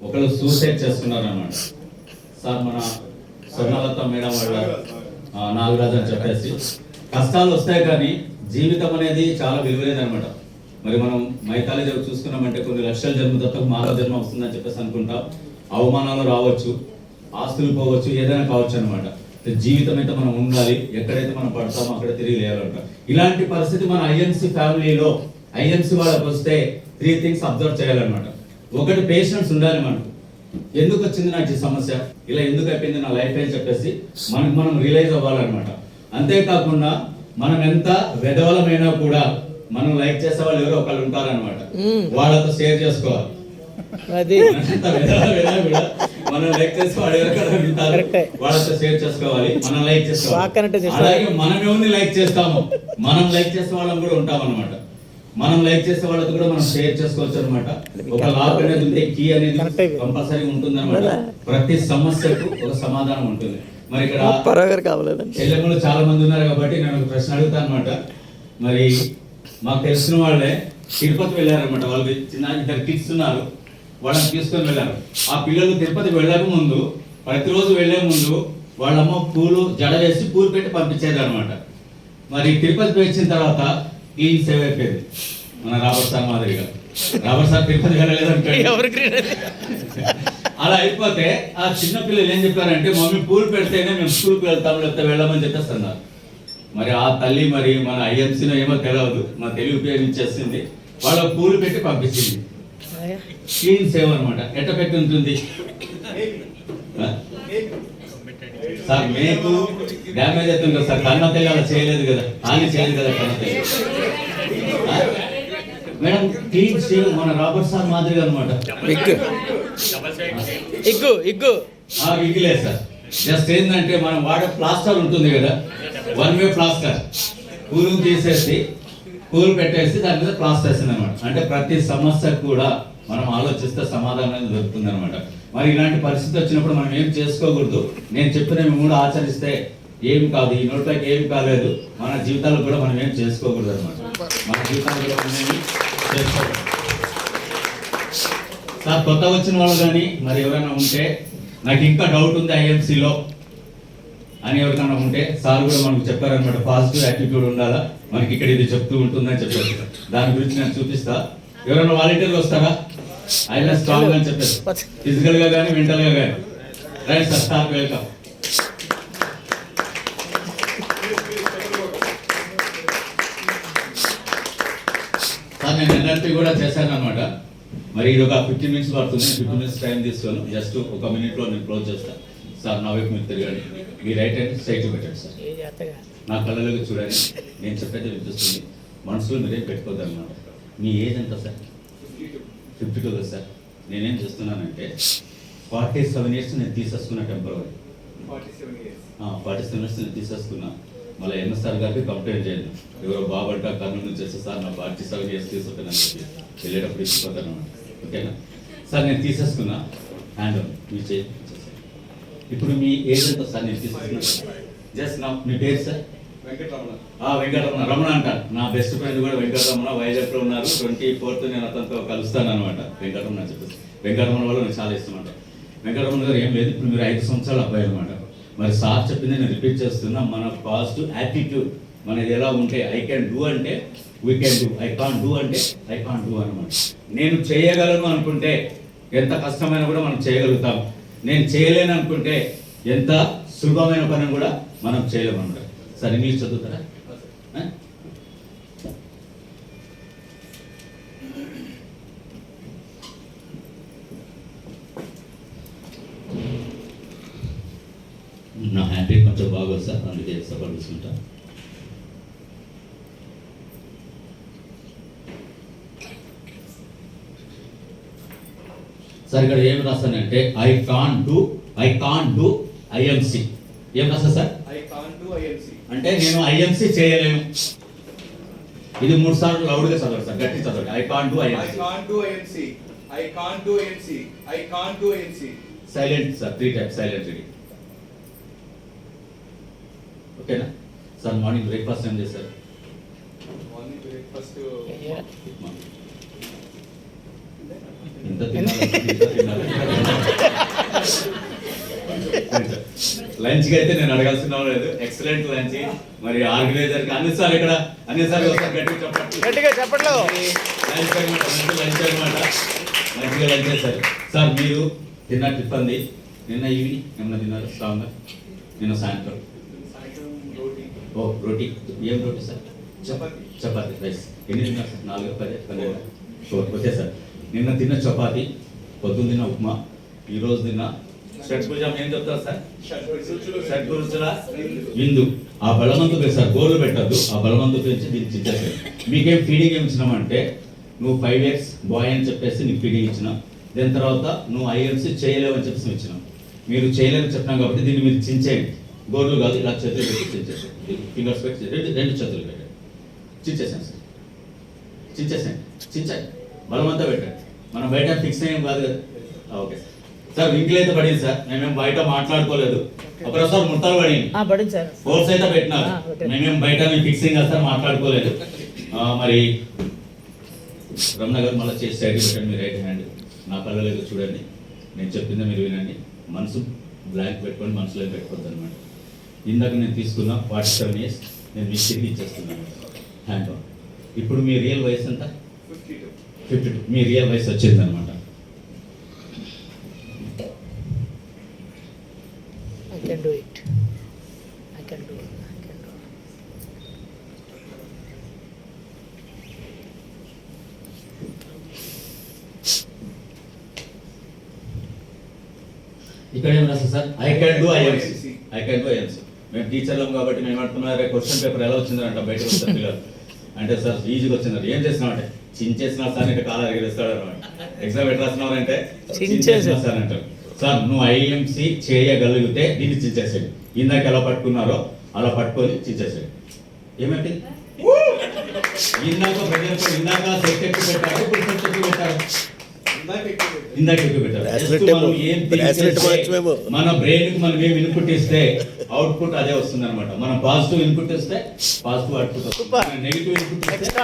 ఒకళ్ళు సూసైడ్ చేసుకున్నారు అన్నమాట. సార్ మన స్వర్ణలత మేడం వాళ్ళ నాగరాజు అని చెప్పేసి కష్టాలు వస్తాయి కానీ జీవితం అనేది చాలా విలువైనది అనమాట. మరి మనం మైథాలజీ చూసుకున్నామంటే కొన్ని లక్షల జన్మ తప్ప మానవ జన్మ వస్తుందని చెప్పేసి అనుకుంటాం. అవమానాలు రావచ్చు, ఆస్తులు పోవచ్చు, ఏదైనా కావచ్చు అనమాట. జీవితం అయితే మనం ఉండాలి, ఎక్కడైతే మనం పడతామో అక్కడ తిరిగి లేవాలంట. ఇలాంటి పరిస్థితి మన ఐఎంసీ ఫ్యామిలీలో ఐఎంసీ వాళ్ళకి వస్తే 3 things అబ్జర్వ్ చేయాలన్నమాట. ఒకటి, పేషెన్స్ ఉండాలి మనకు. ఎందుకు వచ్చింది నాకు ఈ సమస్య, ఇలా ఎందుకు అయిపోయింది నా లైఫ్ అని చెప్పేసి మనం రియలైజ్ అవ్వాలన్నమాట. అంతేకాకుండా మనం ఎంత వెధవలమైనా కూడా మనం లైక్ చేసే వాళ్ళు ఎవరో ఒకళ్ళు ఉంటారనమాట, వాళ్ళతో షేర్ చేసుకోవాలి. మనం లైక్ చేసే వాళ్ళు ఎవరికైనా ఉంటారు, వాళ్ళతో షేర్ చేసుకోవాలి, మనం లైక్ చేసుకోవాలి. అలాగే మనం ఎవరిని లైక్ చేస్తామో మనం లైక్ చేసే వాళ్ళం కూడా ఉంటాం అనమాట. మనం లైక్ చేసే వాళ్ళతో కూడా మనం షేర్ చేసుకోవచ్చు అనమాట. ఒక లాక్ అనేది ఉంటే కీ అనేది కంపల్సరీ ఉంటుంది అనమాట. ప్రతి సమస్యకు ఒక సమాధానం ఉంటుంది. మరి ఇక్కడ చెల్లెమ్మలు చాలా మంది ఉన్నారు కాబట్టి నేను ఒక ప్రశ్న అడుగుతాను అనమాట. మరి మాకు తెలిసిన వాళ్ళే తిరుపతి వెళ్ళారనమాట. వాళ్ళు చిన్న 2 kids ఉన్నారు, వాళ్ళని తీసుకొని వెళ్ళారు. ఆ పిల్లలు తిరుపతి వెళ్ళక ముందు, ప్రతిరోజు వెళ్లే ముందు వాళ్ళమ్మ పూలు జడ వేసి పూలు పెట్టి పంపించేది అనమాట. మరి తిరుపతి వచ్చిన తర్వాత ఈ సేవ అయిపోయింది. మన రాబర్ట్ సార్ మాదిరిగా, రాబర్ట్ సార్ తిరుపతి వెళ్ళలేదంటే అలా అయిపోతే ఆ చిన్న పిల్లలు ఏం చెప్పారంటే, మమ్మీ పూలు పెడితేనే మేము స్కూల్కి వెళ్తాము, లేకపోతే వెళ్ళమని చెప్పేస్తున్నారు. మరి ఆ తల్లి మరి మన ఐఎంసీలో ఏమో తెలియదు, మా తెలివి ఉపయోగించేసింది, వాళ్ళ పూలు పెట్టి పంపించింది. క్లీన్ సేవ్ అనమాట. ఎట్ట పెట్టి ఉంటుంది సార్, మేకు డ్యామేజ్ అవుతుంది కదా సార్. కన్న తల్లి అలా చేయలేదు కదా, హాని చేయలేదు కదా కన్న తల్లి. మేడం క్లీన్ సేవ్ మన రాబర్ట్ సార్ మాదిరిగా అనమాట. ఇగ్గులేదు సార్. జస్ట్ ఏంటంటే మనం వాడే ప్లాస్టర్ ఉంటుంది కదా, 1 way ప్లాస్టర్, పూలు తీసేసి పూలు పెట్టేసి దాని మీద ప్లాస్టర్ వేసింది అనమాట. అంటే ప్రతి సమస్యకు కూడా మనం ఆలోచిస్తే సమాధానం దొరుకుతుంది అనమాట. మరి ఇలాంటి పరిస్థితి వచ్చినప్పుడు మనం ఏం చేసుకోకూడదు. నేను చెప్పిన కూడా ఆచరిస్తే ఏం కాదు, ఈ నోట్లోకి ఏం కాలేదు, మన జీవితాలు కూడా మనం ఏం చేసుకోకూడదు అనమాట. మన జీవితాలు కూడా మనం ఏమి చేసుకోకూడదు. సార్ కొత్త వచ్చిన వాళ్ళు కానీ మరి ఎవరైనా ఉంటే, నాకు ఇంకా డౌట్ ఉంది ఐఎంసీలో అని ఎవరికైనా ఉంటే సార్ కూడా మనకు చెప్పారనమాట. పాజిటివ్ యాటిట్యూడ్ ఉండాలా మనకి, ఇక్కడ ఇది చెప్తూ ఉంటుందని చెప్పారు. దాని గురించి నేను చూపిస్తా. ఎవరైనా వాలంటీర్లు వస్తారా? ఆయన స్ట్రాంగ్ అని చెప్పారు, ఫిజికల్ గా కానీ మెంటల్ గా కానీ. Right sir, star welcome. Sir నేను ఎన్ఆర్పీ కూడా చేశాను అనమాట. మరి ఇది ఒక 15 minutes పడుతుంది. 15 minutes టైం తీసుకోను. జస్ట్ 1 minute నేను క్లోజ్ చేస్తాను. సార్ నా వైపు మీరు తిరగండి, మీ రైట్ హ్యాండ్ స్ట్రైట్ పెట్టండి సార్. నా కళ్ళలోకి చూడండి, నేను చెప్పేది వినిపిస్తుంది. మనసులో మీరేం పెట్టుకోద్దు అన్నమాట. మీ ఏజ్ ఎంత సార్? 52 కదా సార్. నేనేం చేస్తున్నానంటే 47 years నేను తీసేసుకున్నా టెంపరరీ. 47 years నేను తీసేసుకున్నా. మళ్ళీ ఎంఎస్ఆర్ గారికి కంప్లైంట్ చేయండి. ఎవరో బాబంట కర్నూలు నుంచి వచ్చి సార్ నా 47 years తీసుకుంటానని చెప్పి వెళ్ళేటప్పుడు ఇచ్చిపోతాను అన్నమాట. ఓకేనా సార్? నేను తీసేసుకున్నా. హ్యాండ్ మీ చేయి. ఇప్పుడు మీ ఏజ్ ఎంత సార్? నేను తీసుకున్నా. జస్ట్ నా మీ పేరు సార్? వెంకటరమణ. రమణ అంటారు. నా బెస్ట్ ఫ్రెండ్ కూడా వెంకటరమణ, వైజాగ్లో ఉన్నారు. 24th నేను అతనితో కలుస్తాను అనమాట. వెంకటరమణ చెప్పేసి, వెంకటరమణ వల్ల నాకు చాలా ఇష్టం అంట. వెంకటరమణ గారు ఏం లేదు, ఇప్పుడు మీరు 5 సంవత్సరాల అబ్బాయి అనమాట. మరి సార్ చెప్పింది నేను రిపీట్ చేస్తున్నా. మన పాజిటివ్ యాటిట్యూడ్ మనది ఎలా ఉంటే, ఐ క్యాన్ డూ అంటే we can do, I can't do అంటే ఐ కాంట్ డూ అనమాట. నేను చేయగలను అనుకుంటే ఎంత కష్టమైన కూడా మనం చేయగలుగుతాం. నేను చేయలేను అనుకుంటే ఎంత సులభమైన పని కూడా మనం చేయలేము అనమాట. సార్ ఇంగ్లీష్ చదువుతారా? నా హ్యాండ్ రైట్ కొంచెం బాగోదు సార్, అందుకే సపోర్ట్ తీసుకుంటా. సార్ ఇక్కడ ఏం రాస్తానంటే ఐ కాంట్ డూ ఐఎంసీ. ఏం రాస్తా సార్? అంటే నేను ఐఎంసీ చేయలేను. ఇది 3 సార్లు లౌడ్గా చదవండి సార్, గట్టి చదవండి. I can't do IMC. Silent sir, 3 times silent. ఓకేనా సార్? మార్నింగ్ బ్రేక్ఫాస్ట్ ఏం చేశారు? మార్నింగ్ బ్రేక్ఫాస్ట్ ఇంత తినాలి. లంచ్కి అయితే నేను అడగాల్సిన అవసరం లేదు, ఎక్సలెంట్ లంచ్. మరి ఆర్గనైజర్కి అన్ని సార్ ఇక్కడ అన్ని సార్ గట్టిగా చెప్పట్లు. లంచ్ అనమాట, లంచ్ అనమాట, మంచిగా లంచ్ చేశారు సార్. మీరు తిన్న ట్రిప్ అంది నిన్న ఈవినింగ్ ఏమన్నా తిన్నారు స్ట్రాంగ్గా? నిన్న సాయంత్రం ఓ రోటీ. ఏం రోటీ సార్? చపాతి రైస్. ఎన్ని తిన్నారు సార్? 4, 10, 12 okay sir. నిన్న తిన్న చపాతి, పొద్దున్న తిన్న ఉప్మా, ఈరోజు తిన్న షడ్భుజం. ఏం చెప్తారు సార్? షడ్భుజుల విందు. ఆ బలవంతుడు సార్ గోర్లు పెట్టద్దు, ఆ బలవంతుడు నుంచి దీనికి ఇచ్చేసారు. మీకేం ఫీడింగ్ ఏమి ఇచ్చినామంటే, నువ్వు 5 years బాయ్ అని చెప్పేసి నీకు ఫీడింగ్ ఇచ్చినాం. దాని తర్వాత నువ్వు ఐఎంసీ చేయలేవు అని చెప్పేసి ఇచ్చినాం. మీరు చేయలేని చెప్పినాం కాబట్టి దీన్ని మీరు చించేయండి. గోర్లు కాదు, ఇలా చేతులు పెట్టి చించేసారు. ఫింగర్స్ పెట్టి రెండు చేతులు పెట్టండి. చించేసాను సార్, చించేసాను, చించాయి బలమంతా పెట్టండి. మనం బయట ఫిక్స్ అయ్యాం కాదు కదా. Okay sir. వింకిల్ అయితే పడింది సార్, మేమేం బయట మాట్లాడుకోలేదు. ఒకరోజు ముడతలు పడింది సార్, ఫోర్స్ అయితే పెట్టినారు, మేమేం బయట ఫిక్సింగ్ సార్ మాట్లాడుకోలేదు. మరి రమణ గారు మళ్ళీ చేసి సైడ్ పెట్టండి, మీ రైట్ హ్యాండ్ నా కళ్ళలో చూడండి, నేను చెప్పిందే మీరు వినండి. మనసు బ్లాంక్ పెట్టుకొని మనసులో పెట్టుకోవద్దు అనమాట. ఇందాక నేను తీసుకున్న 47 years నేను మీకు తిరిగి ఇచ్చేస్తున్నాను హ్యాండ్ ఆన్. ఇప్పుడు మీ రియల్ వయసు ఎంత? 52. మీ రియల్ వయసు వచ్చింది అనమాట. I can do it. I can do it. I can do it. ఇక్కడ ఏం రాస్తారు sir? I can do IMC. I can do IMC. మేము టీచర్లం కాబట్టి మేము ఏమంటున్నారు, క్వశ్చన్ పేపర్ ఎలా వచ్చిందంట బయట వస్తారు పిల్లలు అంటే, సార్ ఈజీగా వచ్చిందంట. ఏం చేసినామంటే చించేసినా సార్ అంటే కాలా ఎగరేస్తాడు అనమాట. ఎగ్జామ్ ఎట్లా రాసినారంటే చించేసినా సార్ అంటారు. సార్ నువ్వు ఐఎంసీ చేయగలిగితే దీన్ని చించేసాడు. ఇందాక ఎలా పట్టుకున్నారో అలా పట్టుకొని చించేసాడు. ఏమంటే ఇందాక ఇందాక సెట్ ఎక్కువ పెట్టారు, ఇప్పుడు సెట్ ఎక్కువ పెట్టారు, ఇందాక ఎక్కువ పెట్టారు. మన బ్రెయిన్ కి మనం ఏం ఇన్పుట్ ఇస్తే అవుట్పుట్ అదే వస్తుంది అనమాట. మనం పాజిటివ్ ఇన్పుట్ ఇస్తే పాజిటివ్ అవుట్పుట్ వస్తుంది, నెగిటివ్ ఇన్పుట్ ఇస్తే